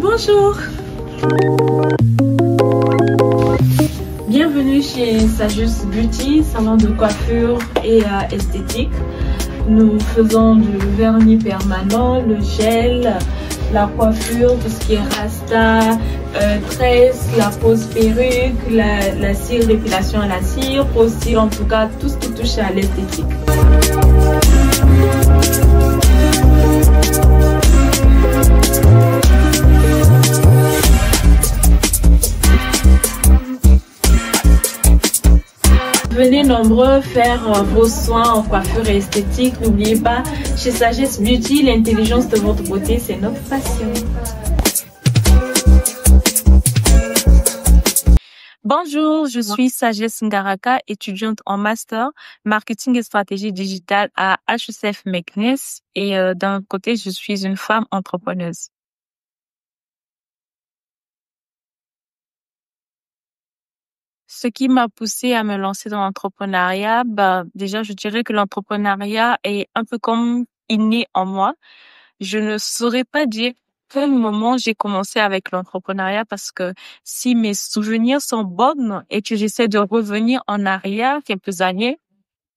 Bonjour, bienvenue chez Sagesse Beauty, salon de coiffure et esthétique. Nous faisons du vernis permanent, le gel, la coiffure, tout ce qui est rasta, tresse, la pose perruque, la cire, l'épilation à la cire, pose cire, en tout cas tout ce qui touche à l'esthétique. Venez nombreux faire vos soins en coiffure et esthétique. N'oubliez pas, chez Sagesse Beauty, l'intelligence de votre beauté, c'est notre passion. Bonjour, je suis Sagesse Ngaraka, étudiante en master marketing et stratégie digitale à HECF Meknes et d'un côté, je suis une femme entrepreneuse. Ce qui m'a poussée à me lancer dans l'entrepreneuriat, déjà, je dirais que l'entrepreneuriat est un peu comme inné en moi. Je ne saurais pas dire quel moment j'ai commencé avec l'entrepreneuriat parce que si mes souvenirs sont bons et que j'essaie de revenir en arrière quelques années,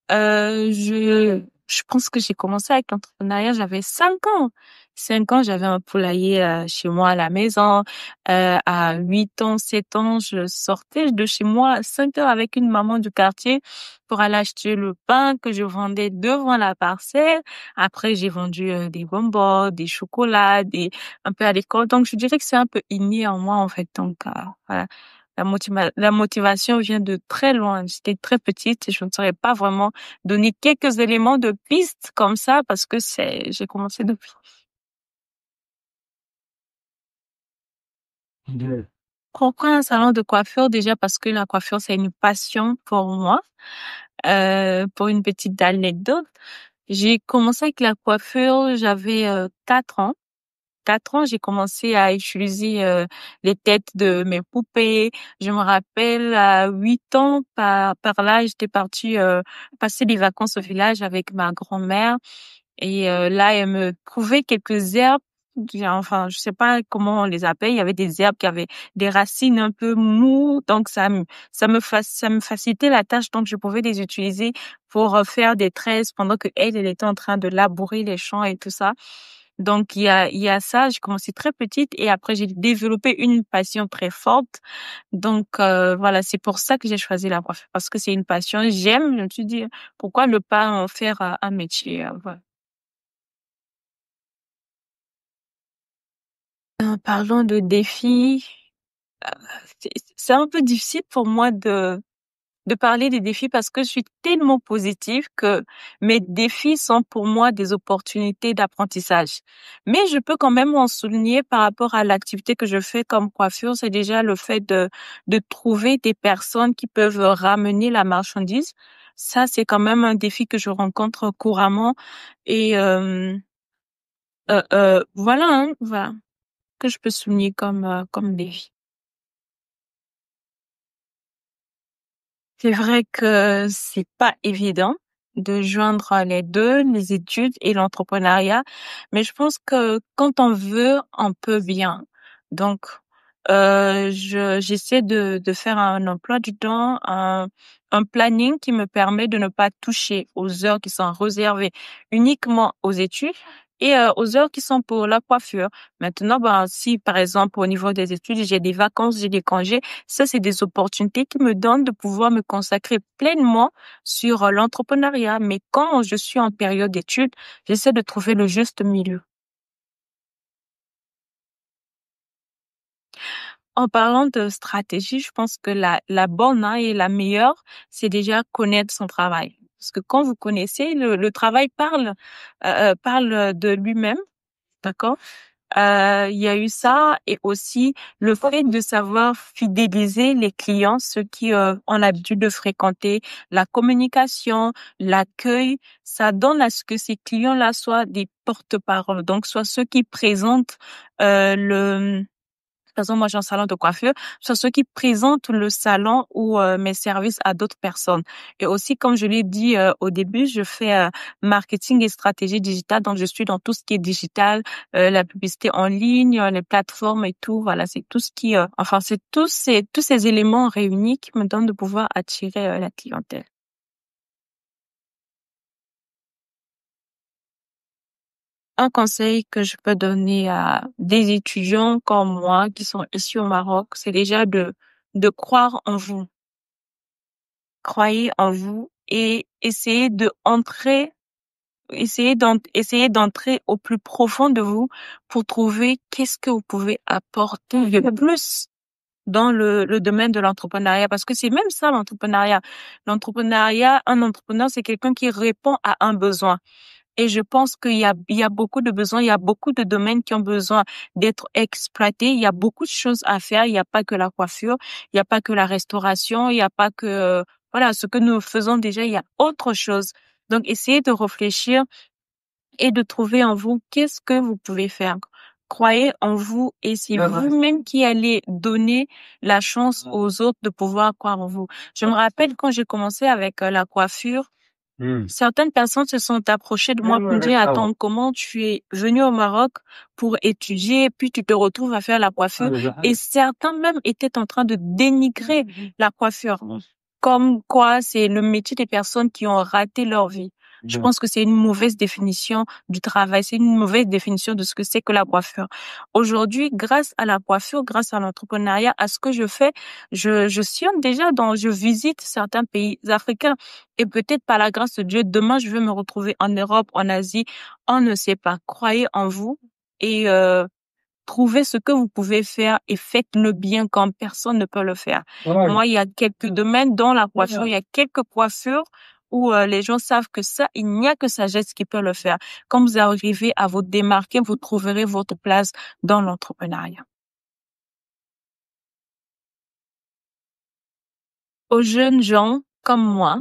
je pense que j'ai commencé avec l'entrepreneuriat, j'avais 5 ans. 5 ans, j'avais un poulailler chez moi à la maison. À 8 ans, 7 ans, je sortais de chez moi à 5 heures avec une maman du quartier pour aller acheter le pain que je vendais devant la parcelle. Après, j'ai vendu des bonbons, des chocolats, un peu à l'école. Donc, je dirais que c'est un peu inné en moi, en fait. Donc, voilà. La motivation vient de très loin. J'étais très petite et je ne saurais pas vraiment donner quelques éléments de piste comme ça parce que j'ai commencé depuis. Pourquoi un salon de coiffure? Déjà parce que la coiffure, c'est une passion pour moi. Pour une petite anecdote, j'ai commencé avec la coiffure, j'avais 4 ans. 4 ans, j'ai commencé à utiliser les têtes de mes poupées. Je me rappelle, à 8 ans, par là, j'étais partie passer des vacances au village avec ma grand-mère. Et là, elle me trouvait quelques herbes. Enfin, je sais pas comment on les appelle. Il y avait des herbes qui avaient des racines un peu mous. Donc, ça me facilitait la tâche. Donc, je pouvais les utiliser pour faire des tresses pendant que elle était en train de labourer les champs et tout ça. Donc, il y a ça. J'ai commencé très petite et après, j'ai développé une passion très forte. Donc, voilà, c'est pour ça que j'ai choisi la coiffure parce que c'est une passion. J'aime. Je me suis dit, pourquoi ne pas en faire un métier? Voilà. Parlons de défis. C'est un peu difficile pour moi de parler des défis parce que je suis tellement positive que mes défis sont pour moi des opportunités d'apprentissage. Mais je peux quand même en souligner par rapport à l'activité que je fais comme coiffure, c'est déjà le fait de trouver des personnes qui peuvent ramener la marchandise. Ça, c'est quand même un défi que je rencontre couramment et voilà, hein, voilà que je peux souligner comme défi. C'est vrai que c'est pas évident de joindre les deux, les études et l'entrepreneuriat, mais je pense que quand on veut, on peut bien. Donc, j'essaie de faire un emploi du temps, un planning qui me permet de ne pas toucher aux heures qui sont réservées uniquement aux études et aux heures qui sont pour la coiffure. Maintenant, si par exemple au niveau des études, j'ai des vacances, j'ai des congés, ça, c'est des opportunités qui me donnent de pouvoir me consacrer pleinement sur l'entrepreneuriat. Mais quand je suis en période d'études, j'essaie de trouver le juste milieu. En parlant de stratégie, je pense que la bonne et la meilleure, c'est déjà connaître son travail. Parce que quand vous connaissez, le travail parle de lui-même, d'accord? Il y a eu ça et aussi le fait de savoir fidéliser les clients, ceux qui ont l'habitude de fréquenter, la communication, l'accueil, ça donne à ce que ces clients-là soient des porte-parole, donc soit ceux qui présentent le Par exemple, moi, j'ai un salon de coiffure. Ce sont ceux qui présentent le salon ou mes services à d'autres personnes. Et aussi, comme je l'ai dit au début, je fais marketing et stratégie digitale. Donc, je suis dans tout ce qui est digital, la publicité en ligne, les plateformes et tout. Voilà, c'est tout ce qui, enfin, c'est tous ces éléments réunis qui me donnent de pouvoir attirer la clientèle. Un conseil que je peux donner à des étudiants comme moi qui sont ici au Maroc, c'est déjà de croire en vous. Croyez en vous et essayez d'entrer au plus profond de vous pour trouver qu'est-ce que vous pouvez apporter de plus dans le domaine de l'entrepreneuriat, parce que c'est même ça l'entrepreneuriat. L'entrepreneuriat, un entrepreneur, c'est quelqu'un qui répond à un besoin. Et je pense qu'il y a beaucoup de besoins, il y a beaucoup de domaines qui ont besoin d'être exploités. Il y a beaucoup de choses à faire. Il n'y a pas que la coiffure, il n'y a pas que la restauration, il n'y a pas que, voilà, ce que nous faisons déjà, il y a autre chose. Donc, essayez de réfléchir et de trouver en vous qu'est-ce que vous pouvez faire. Croyez en vous et c'est vous-même qui allez donner la chance aux autres de pouvoir croire en vous. Je me rappelle quand j'ai commencé avec la coiffure, certaines personnes se sont approchées de moi pour me dire, attends, comment tu es venu au Maroc pour étudier, puis tu te retrouves à faire la coiffure. Et certains même étaient en train de dénigrer la coiffure. Comme quoi, c'est le métier des personnes qui ont raté leur vie. Je pense que c'est une mauvaise définition du travail, c'est une mauvaise définition de ce que c'est que la coiffure. Aujourd'hui, grâce à la coiffure, grâce à l'entrepreneuriat, à ce que je fais, je sillonne déjà je visite certains pays africains. Et peut-être par la grâce de Dieu, demain, je vais me retrouver en Europe, en Asie. On ne sait pas. Croyez en vous et trouvez ce que vous pouvez faire et faites-le bien comme personne ne peut le faire. Ouais. Moi, il y a quelques domaines dans la coiffure, il y a quelques coiffures où les gens savent que ça, il n'y a que sagesse qui peut le faire. Quand vous arrivez à vous démarquer, vous trouverez votre place dans l'entrepreneuriat. Aux jeunes gens comme moi,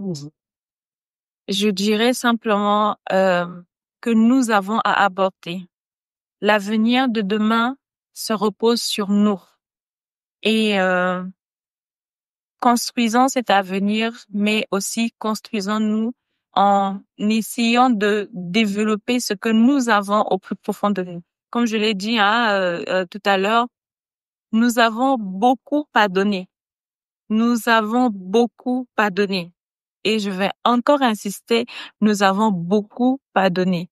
je dirais simplement que nous avons à aborder. L'avenir de demain se repose sur nous. Et construisons cet avenir, mais aussi construisons-nous en essayant de développer ce que nous avons au plus profond de nous. Comme je l'ai dit tout à l'heure, nous avons beaucoup à donner. Nous avons beaucoup à donner. Et je vais encore insister, nous avons beaucoup à donner.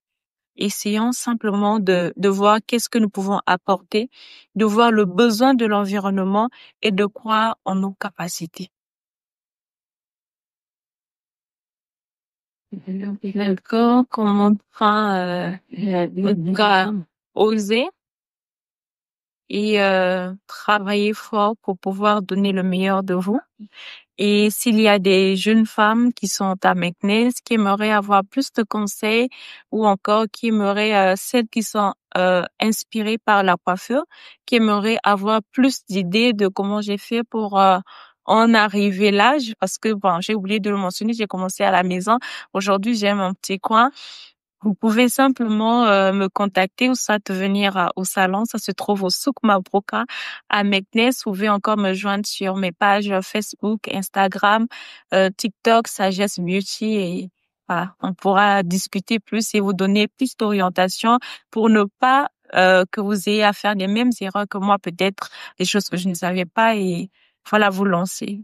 Essayons simplement de voir qu'est-ce que nous pouvons apporter, de voir le besoin de l'environnement et de croire en nos capacités. D'accord, comment oser et travailler fort pour pouvoir donner le meilleur de vous. Et s'il y a des jeunes femmes qui sont à Meknès, qui aimeraient avoir plus de conseils ou encore qui aimeraient, celles qui sont inspirées par la coiffure, qui aimeraient avoir plus d'idées de comment j'ai fait pour en arriver là, parce que bon, j'ai oublié de le mentionner, j'ai commencé à la maison. Aujourd'hui, j'ai mon petit coin. Vous pouvez simplement me contacter ou soit venir au salon. Ça se trouve au Souk Mabrouka à Meknès. Vous pouvez encore me joindre sur mes pages Facebook, Instagram, TikTok, Sagesse Beauty et voilà, on pourra discuter plus et vous donner plus d'orientation pour ne pas que vous ayez à faire les mêmes erreurs que moi, peut-être des choses que je ne savais pas et voilà, vous lancer.